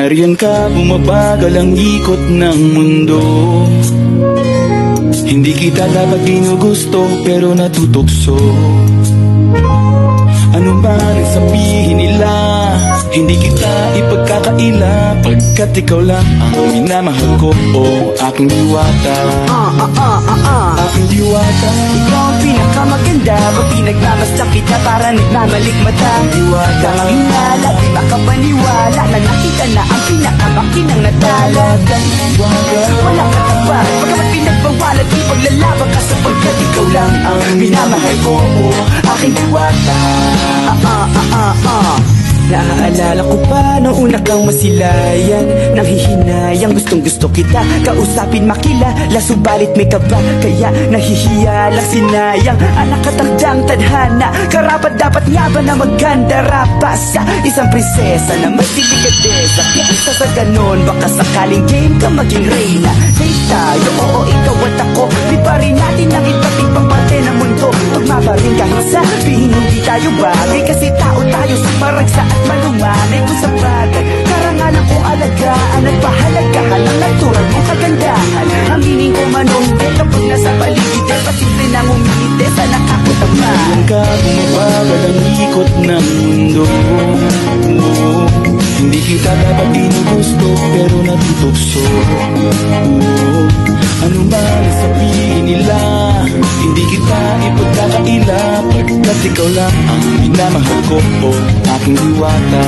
nariyan ka, bumabagal ang ikot ng mundo. Hindi kita dapat ginugusto, pero natutukso. Ano man ang sabihin nila, hindi kita ipagkakaila, pagkat ikaw lang ang minamahal ko, oh aking diwata. Aking diwata. Ikaw ang pinakamaganda, pag pinagmamasdan kita para nagmamalikmata. Diwata ang hinala, di makapaniwala na nakita na ang pinakamakinang natala. Walang katapat, pagkamat pinagbawalan, di paglalaban ka sapagkat ikaw lang ang minamahal ko, oh aking diwata. Naaalala ko pa noong una kang masilayan, nang hihinayang gustong gusto kita kausapin makilala, subalit may kaba, kaya nahihiya lang sinayang. Anak katagdang tadhana, karapat dapat nga ba na maganda rapa sa isang prinsesa na may delikadesa. Kesa sa ganon, baka sakaling game ka maging reyna. Date tayo, oo ikaw at ako, liparin natin ang iba't ibang parte ng mundo. Magmaparin kahit sabihin hindi tayo bagay, kasi tao tayo sa paragsa at malumanay kung sa bagay. Karangalan kong alagaan at pahalagahan ang natural mong kagandahan. Aminin ko man o hindi, kapag nasa paligid ay pasimple nang umingiti sa nakakutama. Nariyan ka, bumabagal ang ikot ng mundo. Hindi kita dapat ginugusto, pero natutukso. Ano man ang sabihin nila, hindi kita ipagkakaila, pagkat ikaw lang ang minamahal ko, oh aking diwata.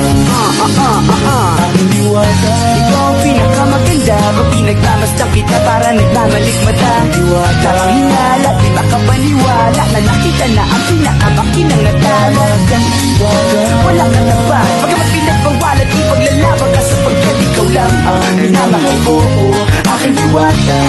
Aking diwata. Ikaw ang pinakamaganda, pag pinagmamasdan kita para nagmamalikmata. Diwata ang hinala, di makapaniwala na nakita na ang pinakamakinang natala. Walang katapat, pagkamat pinagbawalan, di paglalaban ka sapagkat ikaw lang ang minamahal ko, oh aking diwata.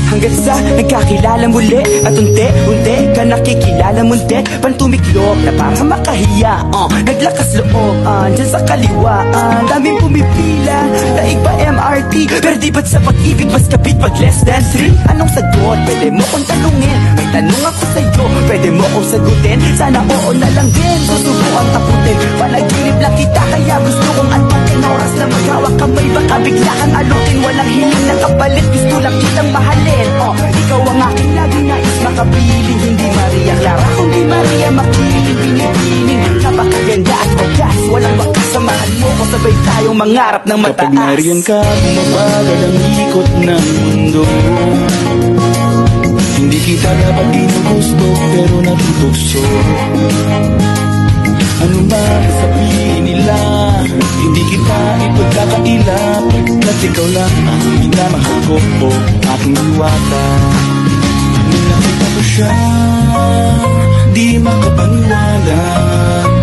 Hanggang sa nagkakilala muli at unti-unti ka nakikilala mundi, pantumiklop na para makahiya. Naglakas loob dyan sa kaliwaan, daming pumipila, daig pa MRT, pero di ba't sa pag-ibig mas kapit pag less than 3? Anong sagot? Pwede mo kong tanungin, may tanong ako sa'yo, pwede mo kong sagutin, sana oo na lang din, susubukan taputin. Panaginip lang kita, kaya gusto kong antukin, oras na maghawak kamay, baka bigla kang alutin. Walang hiling na kapalit, gusto lang kitang mahalin. Ikaw ang aking lagi nais makapiling, hindi Maria Clara kundi Maria Makiling. Binibining napakaganda at wagas, walang makasamahan mo ko, sabay tayong mangarap ng mataas. Kapag nariyan ka, bumabagal ang ikot ng mundo. Hindi kita dapat ginugusto, pero natutukso. Ano man ang sabihin nila, hindi kita ipagkakaila, pagkat ikaw lang ang minamahal ko, oh aking diwata. Nung nakita ko siya, di makapaniwala,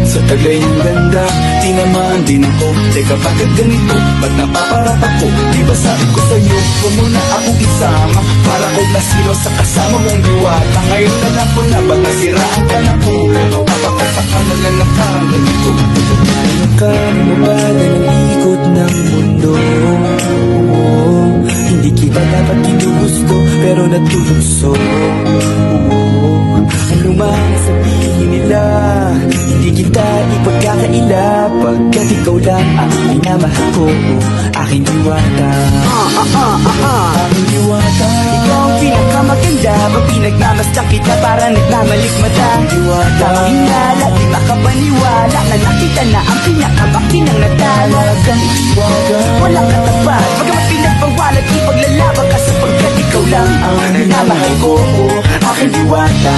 sa taglay ng ganda, tinamaan din ako. Teka bakit ganito, ba't napaparap ako? Di ba sabi ko sa'yo, huwag mo na akong isama, para ko nasilo sa kasama mong diwata. Ngayon na lang ko na ba nasiraan ka na ko, papakapakang na lang parang ganito. Ngayon ka bumabagal ang ikot ng mundo. Hindi kita dapat ginugusto, pero natutugso. Ano man ang sabihin nila, hindi kita ipagkakaila, pagkat ikaw lang ang minamahal ko, aking diwata. Aking diwata. Ikaw ang pinakamaganda, pag pinagmamasdan kita para nagmamalikmata. Diwata ang hinala, di makapaniwala na nakita na ang pinakamakinang natala. Walang katapat, pagkamat pinagbawalan, di paglalaban ka sapagkat ikaw lang ang minamahal ko, aking diwata.